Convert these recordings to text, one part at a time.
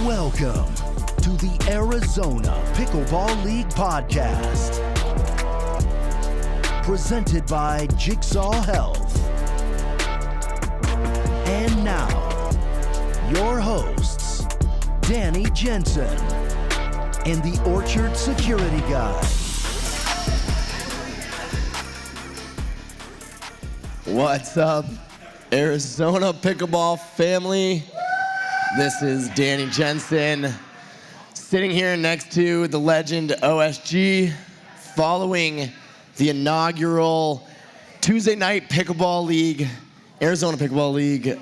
Welcome to the Arizona Pickleball League podcast, presented by Jigsaw Health. And now, your hosts, Danny Jensen and the Orchard Security Guy. What's up, Arizona Pickleball family? This is Danny Jensen, sitting here next to the legend OSG, following the inaugural Tuesday night Pickleball League, Arizona Pickleball League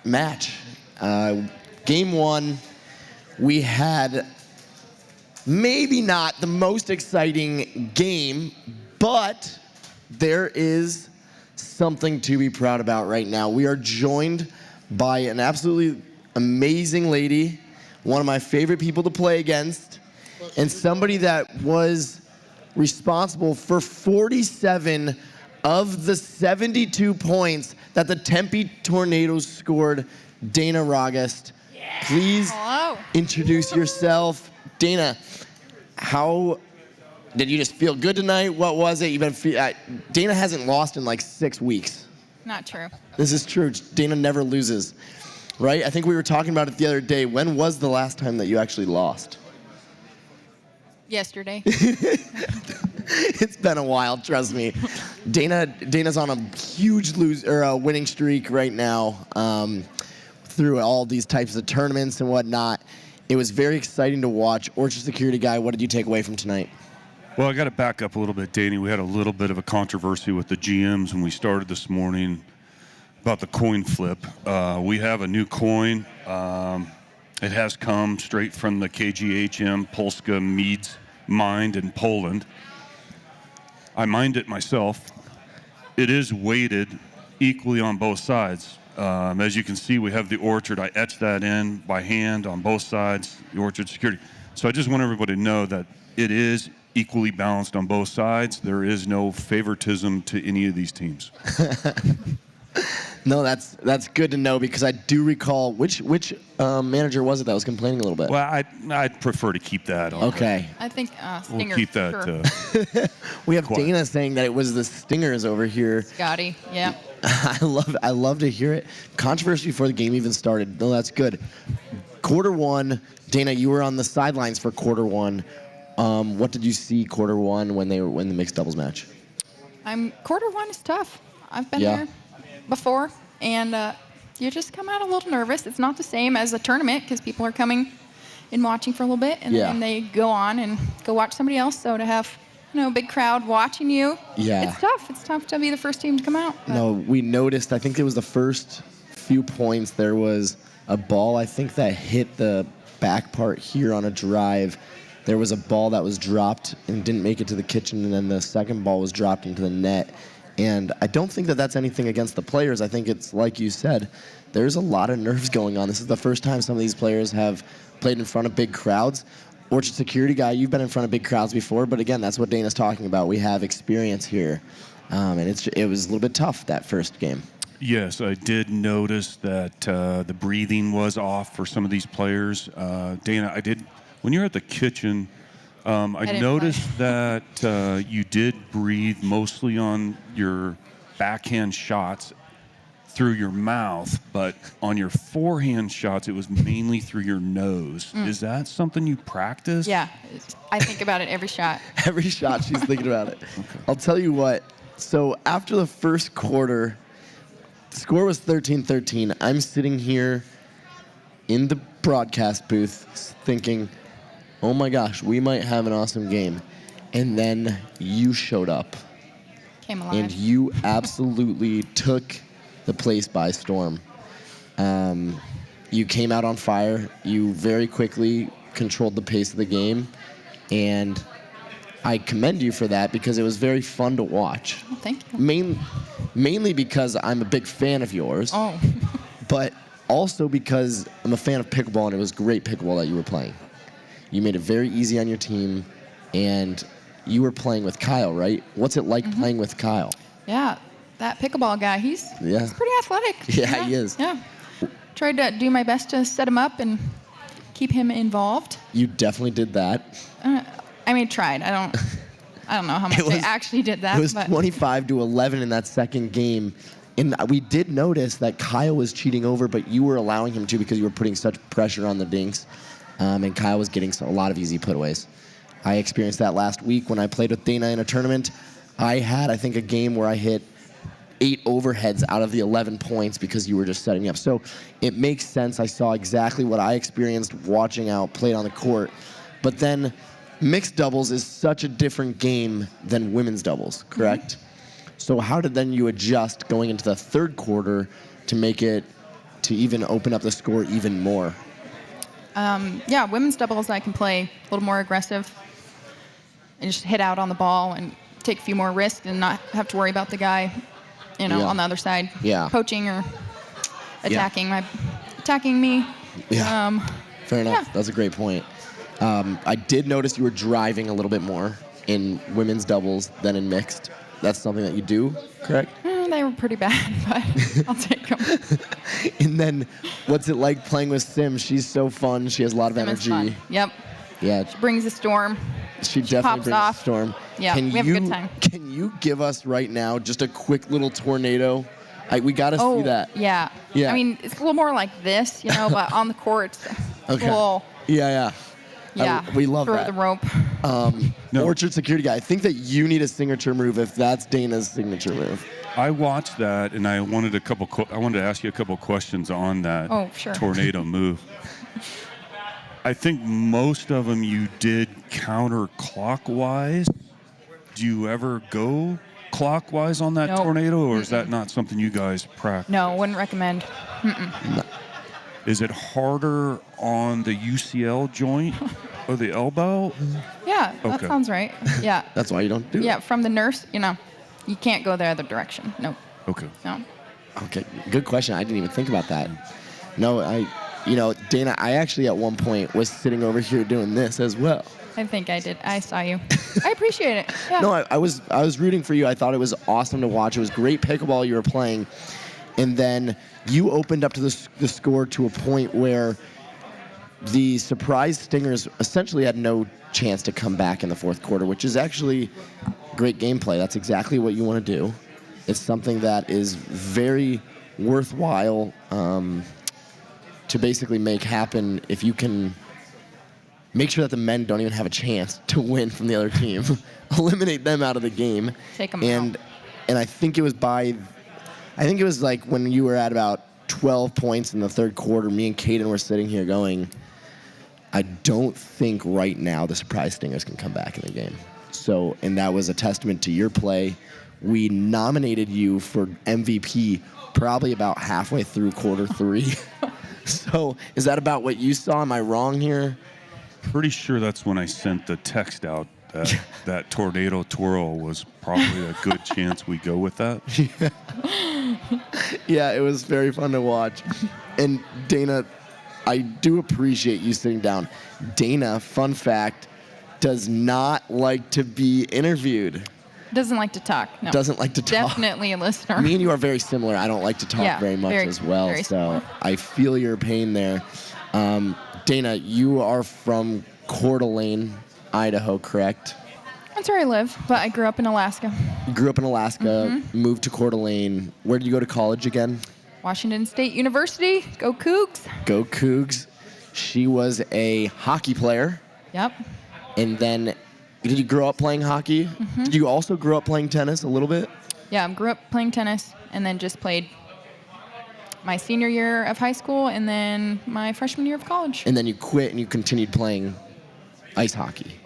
match. Game one, we had maybe not the most exciting game, but there is something to be proud about right now. We are joined by an absolutely amazing lady, one of my favorite people to play against, and somebody that was responsible for 47 of the 72 points that the Tempe Tornadoes scored. Dana Raugust, please introduce yourself. Dana, how did you just feel good tonight? What was it? Dana hasn't lost in like 6 weeks. Not true. This is true. Dana never loses, right? I think we were talking about it the other day. When was the last time that you actually lost? Yesterday. It's been a while, trust me. Dana's on a huge winning streak right now through all these types of tournaments and whatnot. It was very exciting to watch. Orchard Security Guy, what did you take away from tonight? Well, I got to back up a little bit, Danny. We had a little bit of a controversy with the GMs when we started this morning about the coin flip. We have a new coin. It has come straight from the KGHM Polska Meads mined in Poland. I mined it myself. It is weighted equally on both sides. As you can see, we have the Orchard. I etched that in by hand on both sides, the Orchard Security. So I just want everybody to know that it is equally balanced on both sides. There is no favoritism to any of these teams. No, that's good to know, because I do recall which manager was it that was complaining a little bit. Well, I'd prefer to keep that on. Okay. I think Stinger. We'll keep that. Sure. We have quiet. Dana saying that it was the Stingers over here. Scotty, yeah. I love to hear it. Controversy before the game even started. No, that's good. Quarter one, Dana, you were on the sidelines for quarter one. What did you see quarter one when they were in the mixed doubles match? Quarter one is tough. I've been Yeah. there before, and you just come out a little nervous. It's not the same as a tournament, because people are coming and watching for a little bit, and then they go on and go watch somebody else. So to have a big crowd watching you, it's tough. It's tough to be the first team to come out. But. No, we noticed, I think it was the first few points, there was a ball, I think, that hit the back part here on a drive. There was a ball that was dropped and didn't make it to the kitchen, and then the second ball was dropped into the net. And I don't think that that's anything against the players. I think it's, like you said, there's a lot of nerves going on. This is the first time some of these players have played in front of big crowds. Orchard Security Guy, you've been in front of big crowds before, but again, that's what Dana's talking about. We have experience here. And it was a little bit tough, that first game. Yes, I did notice that the breathing was off for some of these players. Dana, when you're at the kitchen, I noticed that you did breathe mostly on your backhand shots through your mouth, but on your forehand shots, it was mainly through your nose. Is that something you practice? Yeah, I think about it every shot. Every shot, she's thinking about it. Okay. I'll tell you what. So after the first quarter, the score was 13-13. I'm sitting here in the broadcast booth thinking, oh my gosh, we might have an awesome game. And then you showed up. Came alive. And you absolutely took the place by storm. You came out on fire. You very quickly controlled the pace of the game. And I commend you for that, because it was very fun to watch. Oh, thank you. Mainly because I'm a big fan of yours. Oh. But also because I'm a fan of pickleball, and it was great pickleball that you were playing. You made it very easy on your team, and you were playing with Kyle, right? What's it like playing with Kyle? Yeah, that pickleball guy, he's pretty athletic. Yeah, he is. Yeah. tried to do my best to set him up and keep him involved. You definitely did that. Tried. I don't know how much I actually did that. It was 25-11 in that second game. And we did notice that Kyle was cheating over, but you were allowing him to because you were putting such pressure on the dinks. And Kyle was getting a lot of easy putaways. I experienced that last week when I played with Dana in a tournament. I had, I think, a game where I hit 8 overheads out of the 11 points because you were just setting me up. So it makes sense. I saw exactly what I experienced watching out played on the court. But then mixed doubles is such a different game than women's doubles, correct? So how did then you adjust going into the third quarter to make it, to even open up the score even more? Women's doubles I can play a little more aggressive and just hit out on the ball and take a few more risks and not have to worry about the guy, on the other side, poaching or attacking me. Yeah. Fair enough. That's a great point. I did notice you were driving a little bit more in women's doubles than in mixed. That's something that you do, correct? They were pretty bad, but I'll take them. And then, what's it like playing with Sim? She's so fun. She has a lot of energy. Fun. Yep. Yeah. She brings a storm. She definitely brings a storm. Yeah, we have a good time. Can you give us right now just a quick little tornado? We got to see that. Yeah. Yeah. It's a little more like this, but on the court, it's a little. Yeah. We love that. Throw the rope. Orchard security guy. I think that you need a signature move if that's Dana's signature move. I watched that, and I wanted to ask you a couple questions on that tornado move. I think most of them you did counterclockwise. Do you ever go clockwise on that tornado, or is that not something you guys practice? No, wouldn't recommend. No. Is it harder on the UCL joint or the elbow? Yeah, that sounds right. Yeah. That's why you don't do it. Yeah, from the nurse, you can't go the other direction. No. Okay. No. Okay, good question. I didn't even think about that. No, Dana, I actually at one point was sitting over here doing this as well. I think I did. I saw you. I appreciate it. Yeah. No, I was rooting for you. I thought it was awesome to watch. It was great pickleball you were playing. And then you opened up to the score to a point where the surprise Stingers essentially had no chance to come back in the fourth quarter, which is actually great gameplay. That's exactly what you want to do. It's something that is very worthwhile to basically make happen if you can make sure that the men don't even have a chance to win from the other team. Eliminate them out of the game. Take them out. And I think it was like when you were at about 12 points in the third quarter, me and Caden were sitting here going, I don't think right now the surprise Stingers can come back in the game. So, and that was a testament to your play. We nominated you for MVP probably about halfway through quarter 3. So, is that about what you saw? Am I wrong here? Pretty sure that's when I sent the text out that tornado twirl was probably a good chance we go with that. Yeah, it was very fun to watch. And Dana, I do appreciate you sitting down. Dana, fun fact, does not like to be interviewed. Doesn't like to talk. No. Doesn't like to talk. Definitely a listener. Me and you are very similar. I don't like to talk very much as well. So similar. I feel your pain there. Dana, you are from Coeur d'Alene, Idaho, correct? That's where I live, but I grew up in Alaska. You grew up in Alaska, moved to Coeur d'Alene. Where did you go to college again? Washington State University. Go Cougs. Go Cougs. She was a hockey player. Yep. And then, did you grow up playing hockey? Did you also grow up playing tennis a little bit? Yeah, I grew up playing tennis and then just played my senior year of high school and then my freshman year of college. And then you quit and you continued playing ice hockey?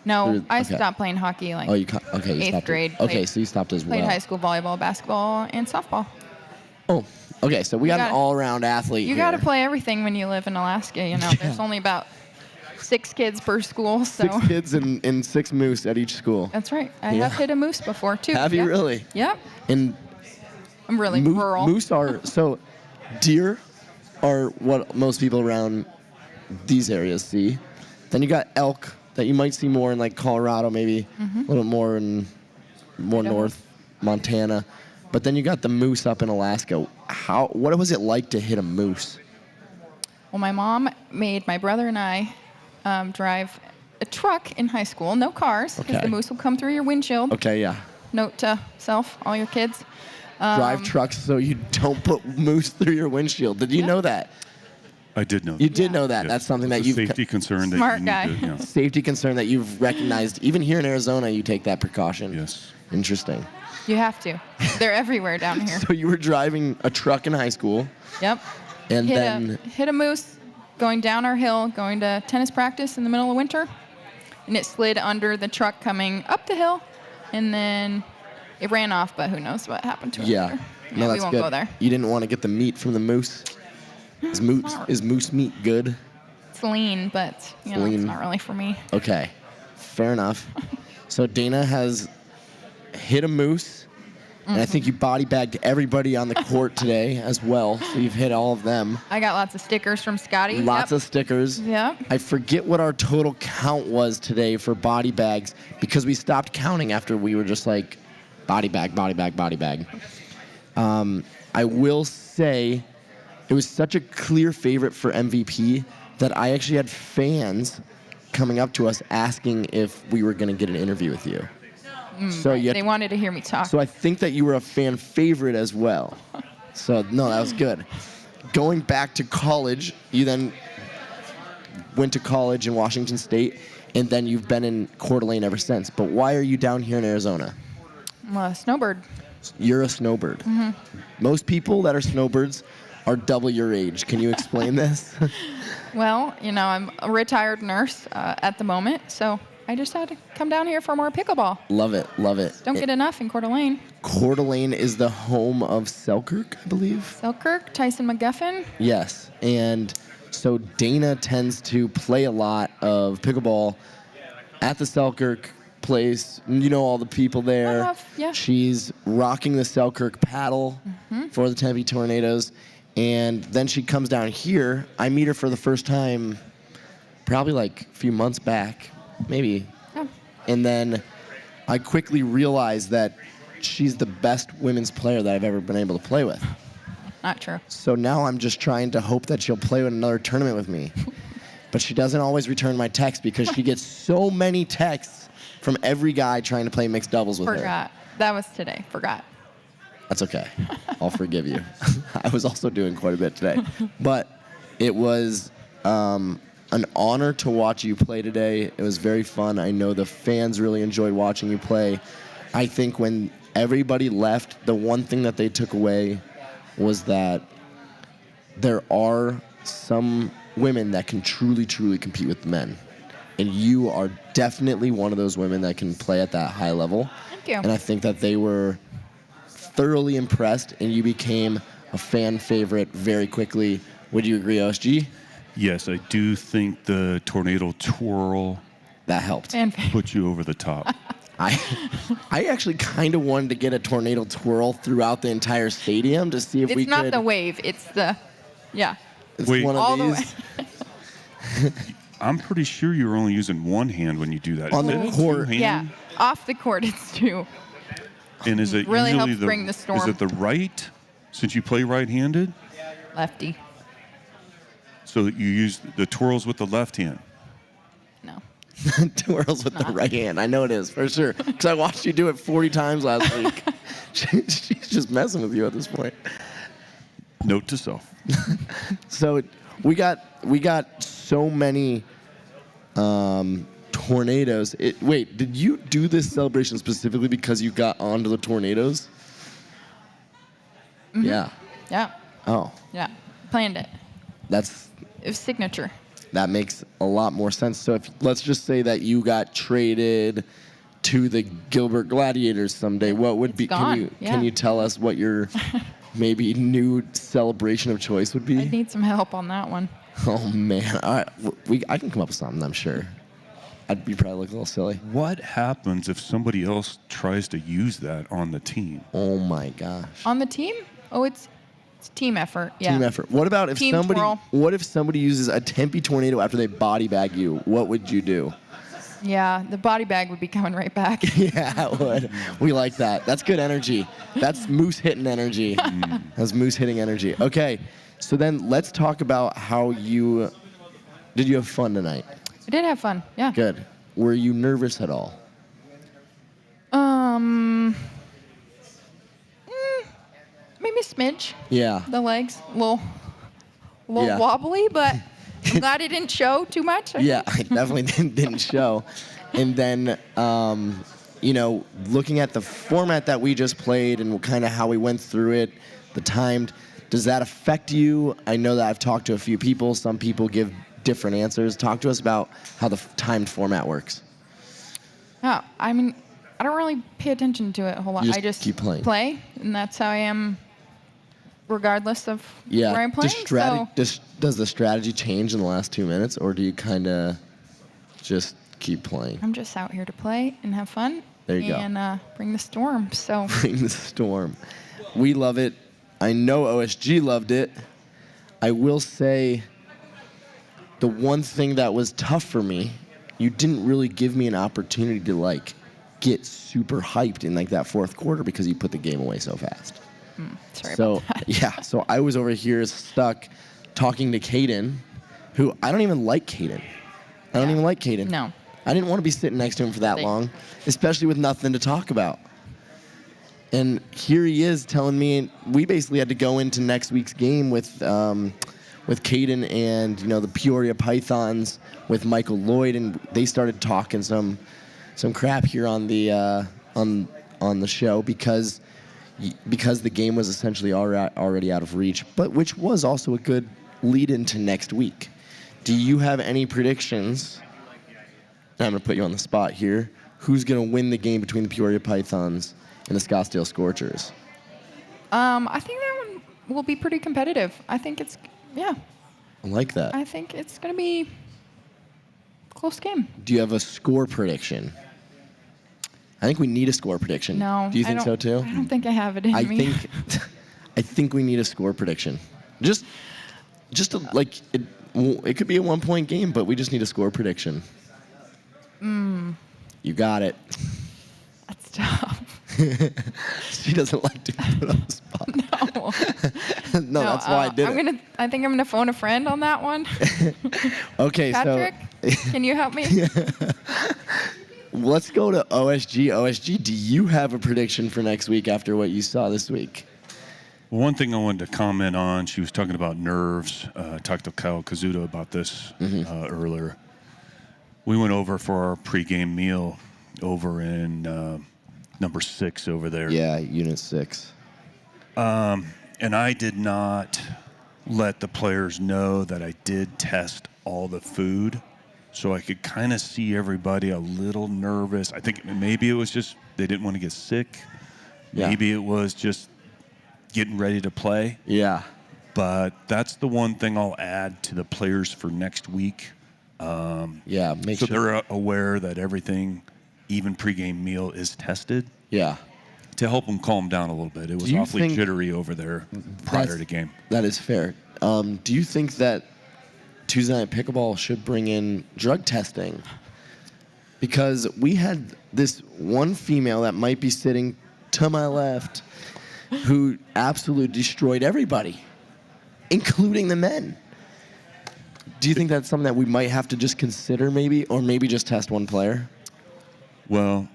No, I stopped playing hockey you eighth grade. Okay, so you stopped as well. Played high school volleyball, basketball, and softball. Oh, okay, so we got an all-around athlete You got to play everything when you live in Alaska, There's only about 6 kids per school, so. 6 kids and 6 moose at each school. That's right. I have hit a moose before, too. Have you really? Yep. And I'm really rural. Moose are, so deer are what most people around these areas see. Then you got elk that you might see more in like Colorado, maybe a little more in north, Montana. But then you got the moose up in Alaska. What was it like to hit a moose? Well, my mom made my brother and I drive a truck in high school. No cars, because Okay. the moose will come through your windshield. Okay, yeah. Note to self, all your kids. Drive trucks so you don't put moose through your windshield. Did you know that? I did know that. You did know that. Yes. That's something that It's a you've safety concern Smart that you guy. need to, yeah. safety concern that you've recognized. Even here in Arizona, you take that precaution. Yes. Interesting. You have to. They're everywhere down here. So you were driving a truck in high school, Yep. and then Hit a moose going down our hill, going to tennis practice in the middle of winter, and it slid under the truck coming up the hill, and then it ran off, but who knows what happened to it. yeah. later. No, we that's won't good. go there. You didn't want to get the meat from the moose. Is moose meat good? It's lean, but you know, Lean. it's not really for me. Okay, fair enough. So Dana has hit a moose, and I think you body bagged everybody on the court today as well. So you've hit all of them. I got lots of stickers from Scotty. Lots Yep. of stickers. Yep. I forget what our total count was today for body bags because we stopped counting after we were just like, body bag, body bag, body bag. I will say it was such a clear favorite for MVP that I actually had fans coming up to us asking if we were going to get an interview with you. So They wanted to hear me talk. so I think that you were a fan favorite as well. So no, that was good. Going back to college, you then went to college in Washington State, and then you've been in Coeur d'Alene ever since. But why are you down here in Arizona? I'm a snowbird. You're a snowbird. Most people that are snowbirds are double your age. Can you explain this? Well, you know, I'm a retired nurse at the moment, so I just had to come down here for more pickleball. Love it, love it. Don't get enough in Coeur d'Alene. Coeur d'Alene is the home of Selkirk, I believe. Selkirk, Tyson McGuffin. Yes, and so Dana tends to play a lot of pickleball at the Selkirk place. You know all the people there. Enough, yeah. She's rocking the Selkirk paddle for the Tempe Tornadoes, and then she comes down here. I meet her for the first time probably like a few months back, maybe. Yeah. And then I quickly realized that she's the best women's player that I've ever been able to play with. Not true. So now I'm just trying to hope that she'll play in another tournament with me. But she doesn't always return my texts because she gets so many texts from every guy trying to play mixed doubles with her. Forgot. That was today. Forgot. That's okay. I'll forgive you. I was also doing quite a bit today. But it was an honor to watch you play today. It was very fun. I know the fans really enjoyed watching you play. I think when everybody left, the one thing that they took away was that there are some women that can truly, truly compete with the men. And you are definitely one of those women that can play at that high level. Thank you. And I think that they were thoroughly impressed, and you became a fan favorite very quickly. Would you agree, OSG? Yes, I do think the tornado twirl That helped. And put you over the top. I actually kind of wanted to get a tornado twirl throughout the entire stadium to see if we it's could. not the wave. It's the, yeah. It's Wait. one of All the these way. I'm pretty sure you're only using one hand when you do that. On Is the it court. two-hand? Yeah. Off the court, it's two. And is it Really usually helps bring the storm. Is it the right, since you play right-handed? Lefty. So that you use the twirls with the left hand. No. twirls with the right hand. I know it is, for sure. Because I watched you do it 40 times last week. She's just messing with you at this point. Note to self. So we got so many tornadoes. Wait, did you do this celebration specifically because you got onto the tornadoes? Yeah. Yeah. Oh, Yeah. Planned it. it was signature. that makes a lot more sense. So if let's just say that you got traded to the Gilbert Gladiators someday, what would be? gone, Can you tell us what your maybe new celebration of choice would be? I need some help on that one. Oh man, all right, I can come up with something. I'm sure. You probably look a little silly. What happens if somebody else tries to use that on the team? Oh my gosh. On the team? Oh, it's team effort. Yeah. Team effort. What about if Team twirl. What if somebody uses a Tempe Tornado after they body bag you? What would you do? Yeah, the body bag would be coming right back. Yeah, it would. We like that. That's good energy. That's moose hitting energy. That's moose hitting energy. Okay, so then let's talk about how did you have fun tonight? I did have fun. Yeah. Good. Were you nervous at all? Maybe a smidge. Yeah. The legs, a little Yeah. wobbly, but I'm glad it didn't show too much. Yeah, it definitely didn't show. And then, looking at the format that we just played and kind of how we went through it, the timed, does that affect you? I know that I've talked to a few people. Some people give different answers. Talk to us about how the timed format works. Yeah, I mean, I don't really pay attention to it a whole lot. You just I just keep playing. play, and that's how I am regardless of Yeah. where I'm playing. Does the strategy change in the last 2 minutes, or do you kind of just keep playing? I'm just out here to play and have fun. There you go. And bring the storm. So Bring the storm. We love it. I know OSG loved it. I will say the one thing that was tough for me, you didn't really give me an opportunity to get super hyped in that fourth quarter because you put the game away so fast. sorry about that. Yeah, so I was over here stuck talking to Caden, who I don't even like Caden. I don't even like Caden. No. I didn't want to be sitting next to him for that Same. long, especially with nothing to talk about. And here he is telling me we basically had to go into next week's game with Caden and the Peoria Pythons with Michael Lloyd, and they started talking some crap here on the show because the game was essentially already out of reach, but which was also a good lead into next week. Do you have any predictions? I'm going to put you on the spot here. Who's going to win the game between the Peoria Pythons and the Scottsdale Scorchers? I think that one will be pretty competitive. I think I like that. I think it's going to be a close game. Do you have a score prediction? I think we need a score prediction. No. Do you think so too? I don't think I have it in me. I think we need a score prediction. Just it could be a 1-point game, but we just need a score prediction. You got it. That's tough. She doesn't like to be put on the spot. No. No, that's why I did it. I think I'm gonna phone a friend on that one. Okay, Patrick, can you help me? Let's go to OSG. OSG, do you have a prediction for next week after what you saw this week? Well, one thing I wanted to comment on, she was talking about nerves. I talked to Kyle Kazuda about this earlier. We went over for our pregame meal over in number 6 over there. Yeah, Unit 6. And I did not let the players know that I did test all the food, so I could kind of see everybody a little nervous. I think maybe it was just they didn't want to get sick. Yeah. Maybe it was just getting ready to play. Yeah. But that's the one thing I'll add to the players for next week. Make so sure. they're aware that everything, even pregame meal, is tested. Yeah. To help them calm down a little bit. It was awfully jittery over there prior to game. That is fair. Do you think that Tuesday Night Pickleball should bring in drug testing? Because we had this one female that might be sitting to my left who absolutely destroyed everybody, including the men. Do you think that's something that we might have to just consider maybe, or maybe just test one player? Well,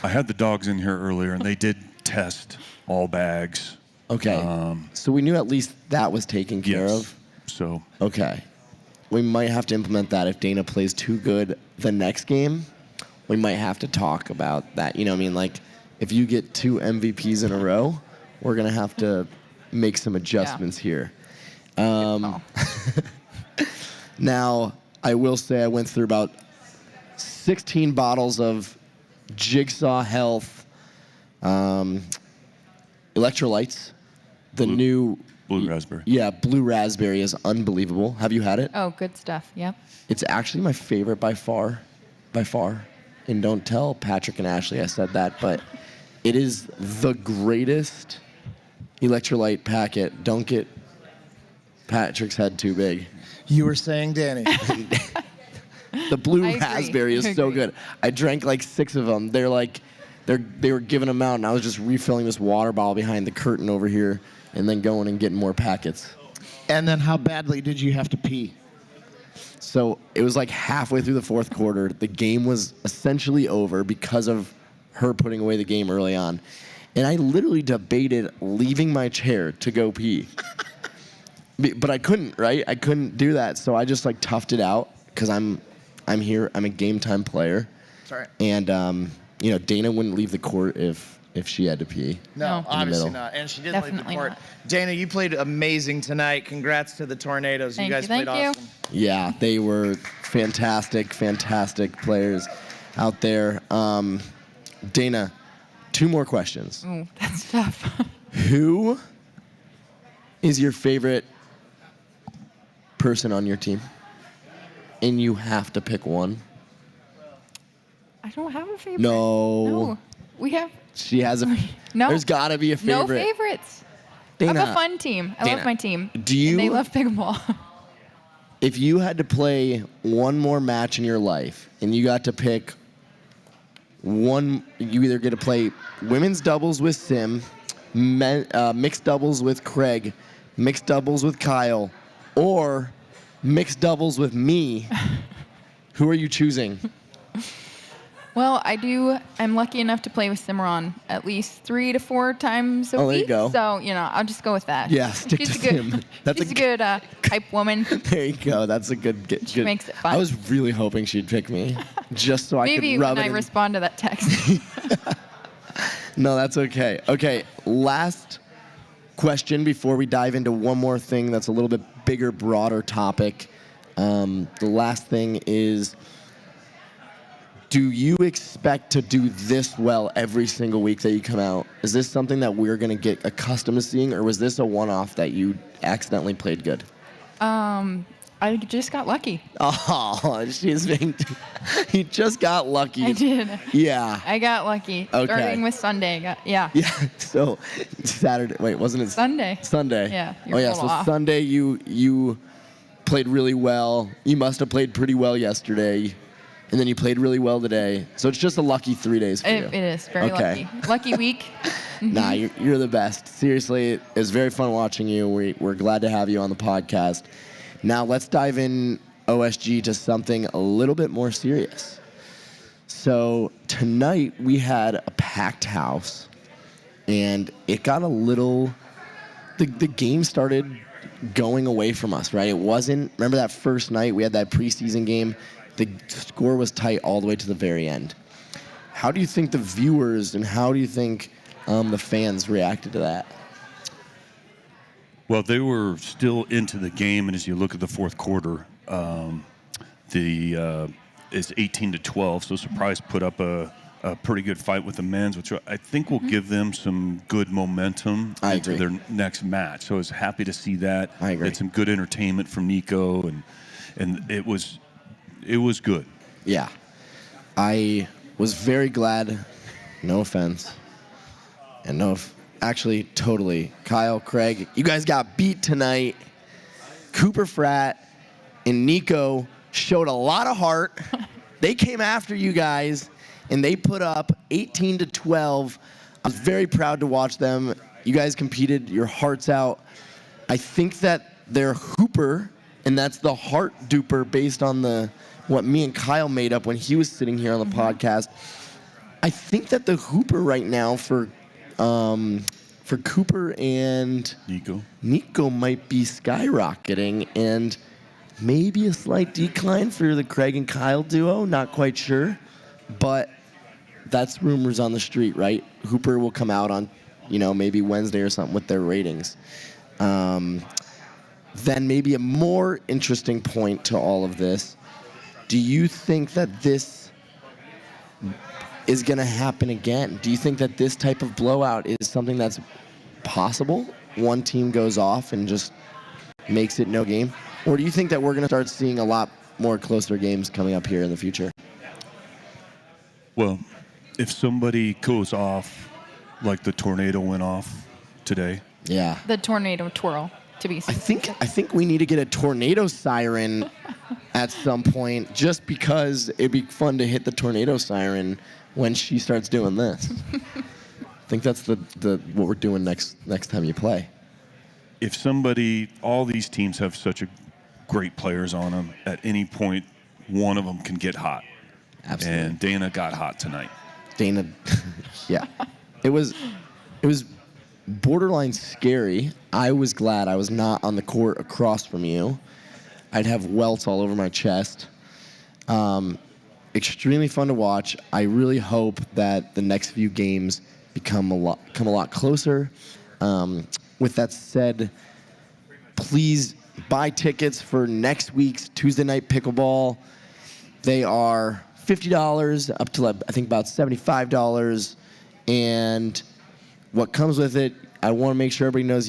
I had the dogs in here earlier, and they did test all bags. Okay. So we knew at least that was taken care of. So. Okay. We might have to implement that if Dana plays too good the next game. We might have to talk about that. You know what I mean? Like, if you get 2 MVPs in a row, we're going to have to make some adjustments here. Now, I will say I went through about 16 bottles of Jigsaw Health electrolytes. The new Blue raspberry. Yeah, blue raspberry is unbelievable. Have you had it? Oh, good stuff. Yep. It's actually my favorite by far. By far. And don't tell Patrick and Ashley I said that, but it is the greatest electrolyte packet. Don't get Patrick's head too big. You were saying, Danny. The blue I agree. raspberry is I so agree. good. I drank like 6 of them. They were giving them out, and I was just refilling this water bottle behind the curtain over here, and then going and getting more packets. And then how badly did you have to pee? So it was like halfway through the 4th quarter. The game was essentially over because of her putting away the game early on. And I literally debated leaving my chair to go pee. But I couldn't, right? I couldn't do that. So I just like toughed it out because I'm here. I'm a game time player. Sorry. And, Dana wouldn't leave the court if she had to pee. No. Obviously middle. not. And she didn't leave the Definitely court. not. Dana, you played amazing tonight. Congrats to the Tornadoes. Thank you guys you, thank played you. awesome. Yeah, they were fantastic players out there. Dana, 2 more questions. Ooh, that's tough. Who is your favorite person on your team? And you have to pick one. I don't have a favorite. No. We have She has a. No. There's got to be a no favorite. favorites. Dana, I have a fun team. I Dana, love my team. do you- And they love pickleball. If you had to play one more match in your life, and you got to pick one, you either get to play women's doubles with Sim, mixed doubles with Craig, mixed doubles with Kyle, or mixed doubles with me, who are you choosing? Well, I'm lucky enough to play with Cimarron at least 3 to 4 times a Oh, there week. you go. So, I'll just go with that. Yeah, stick She's to a good, Sim. That's she's a a good hype woman. There you go. That's a good. She makes it fun. I was really hoping she'd pick me, just so I Maybe could rub when it I in. respond to that text. No, that's okay. Okay, last question before we dive into one more thing that's a little bit bigger, broader topic. The last thing is, do you expect to do this well every single week that you come out? Is this something that we're going to get accustomed to seeing, or was this a one-off that you accidentally played good? I just got lucky. Oh, she's being. He just got lucky. I did. Yeah. I got lucky. Okay. Starting with Sunday. Yeah. Yeah. So Saturday. Wait, wasn't it Sunday. Sunday? Yeah, Oh you're a yeah. little So off. Sunday you played really well. You must have played pretty well yesterday, and then you played really well today. So it's just a lucky 3 days for you. It is very Okay. lucky. Lucky week. Nah, you're the best. Seriously, it was very fun watching you. We're glad to have you on the podcast. Now let's dive in OSG to something a little bit more serious. So tonight we had a packed house, and it got a little. The game started going away from us, right? It wasn't. Remember that first night we had that preseason game? The score was tight all the way to the very end. How do you think the viewers and how do you think the fans reacted to that? Well, they were still into the game, and as you look at the 4th quarter, it's 18-12. So Surprise put up a pretty good fight with the men's, which I think will give them some good momentum I into agree. their next match. So I was happy to see that. I agree. Had some good entertainment from Nico, and it was good. Yeah. I was very glad, no offense, and actually, totally. Kyle, Craig, you guys got beat tonight. Cooper Fratt and Nico showed a lot of heart. They came after you guys, and they put up 18-12. I was very proud to watch them. You guys competed your hearts out. I think that their hooper, and that's the heart duper based on what me and Kyle made up when he was sitting here on the podcast. I think that the hooper right now for Cooper and Nico might be skyrocketing, and maybe a slight decline for the Craig and Kyle duo. Not quite sure, but that's rumors on the street, right? Hooper will come out on, maybe Wednesday or something with their ratings. Then maybe a more interesting point to all of this. Do you think that this is going to happen again? Do you think that this type of blowout is something that's possible? One team goes off and just makes it no game? Or do you think that we're going to start seeing a lot more closer games coming up here in the future? Well, if somebody goes off like the tornado went off today, Yeah. The tornado twirl, to be I specific. think we need to get a tornado siren at some point, just because it'd be fun to hit the tornado siren when she starts doing this. I think that's what we're doing next time you play. If somebody, all these teams have such great players on them, at any point, one of them can get hot. Absolutely. And Dana got hot tonight. Dana, yeah. It was borderline scary. I was glad I was not on the court across from you. I'd have welts all over my chest. Extremely fun to watch. I really hope that the next few games come a lot closer. With that said, please buy tickets for next week's Tuesday night pickleball. They are $50 up to, I think, about $75. And what comes with it, I want to make sure everybody knows,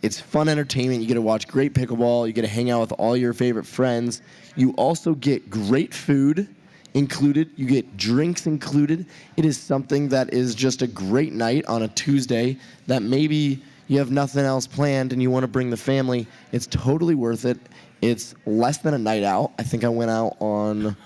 it's fun entertainment. You get to watch great pickleball. You get to hang out with all your favorite friends. You also get great food included. You get drinks included. It is something that is just a great night on a Tuesday that maybe you have nothing else planned and you want to bring the family. It's totally worth it. It's less than a night out. I think I went out on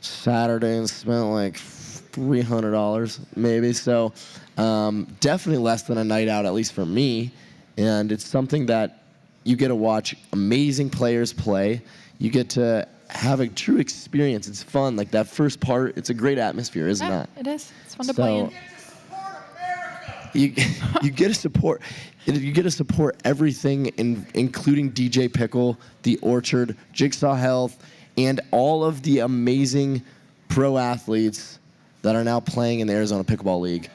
Saturday and spent like $300 maybe. So definitely less than a night out, at least for me. And it's something that you get to watch amazing players play. You get to have a true experience. It's fun. Like that first part, it's a great atmosphere, isn't it? It is. It's fun to play in. You get to support. You get to support everything, including DJ Pickle, The Orchard, Jigsaw Health, and all of the amazing pro athletes that are now playing in the Arizona Pickleball League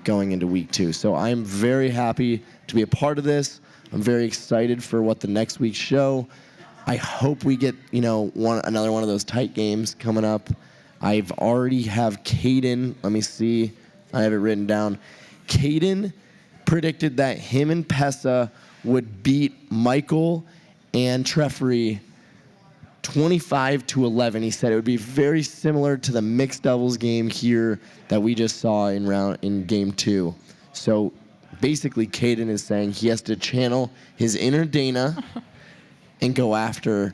going into week 2. So I'm very happy to be a part of this. I'm very excited for what the next week's show. I hope we get another one of those tight games coming up. I've already have Caden. Let me see. I have it written down. Caden predicted that him and Pessa would beat Michael and Treffery 25-11. He said it would be very similar to the mixed doubles game here that we just saw in game 2. So basically, Caden is saying he has to channel his inner Dana and go after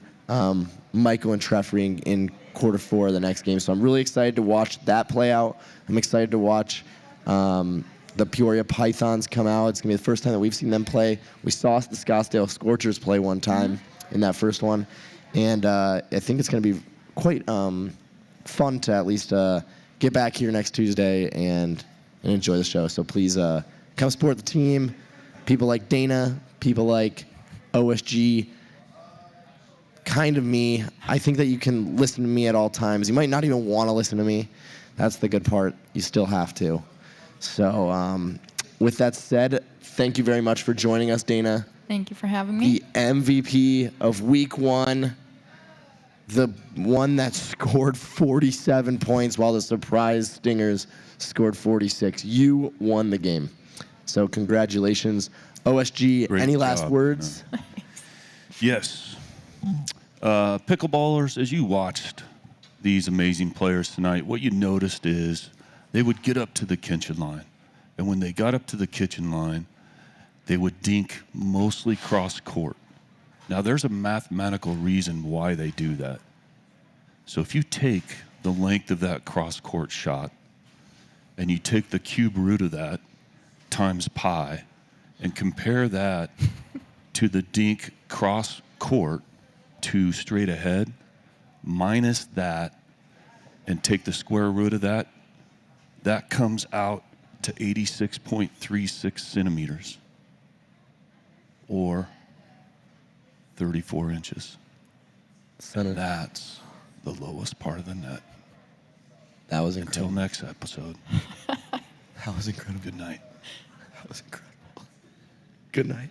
Michael and Treffery in quarter 4 of the next game. So I'm really excited to watch that play out. I'm excited to watch the Peoria Pythons come out. It's going to be the first time that we've seen them play. We saw the Scottsdale Scorchers play one time in that first one. And I think it's going to be quite fun to at least get back here next Tuesday and enjoy the show. So please come support the team. People like Dana, people like OSG, kind of me. I think that you can listen to me at all times. You might not even want to listen to me. That's the good part. You still have to. So with that said, thank you very much for joining us, Dana. Thank you for having me. The MVP of week 1, the one that scored 47 points while the surprise Stingers scored 46. You won the game. So congratulations. OSG, Great any last job. words? Yes. Pickleballers, as you watched these amazing players tonight, what you noticed is they would get up to the kitchen line. And when they got up to the kitchen line, they would dink mostly cross court. Now, there's a mathematical reason why they do that. So if you take the length of that cross court shot and you take the cube root of that times pi and compare that to the dink cross court to straight ahead, minus that and take the square root of that, that comes out to 86.36 centimeters or 34 inches. Center. That's the lowest part of the net. That was Until incredible. next episode. That was incredible. Good night. That was incredible. Good night.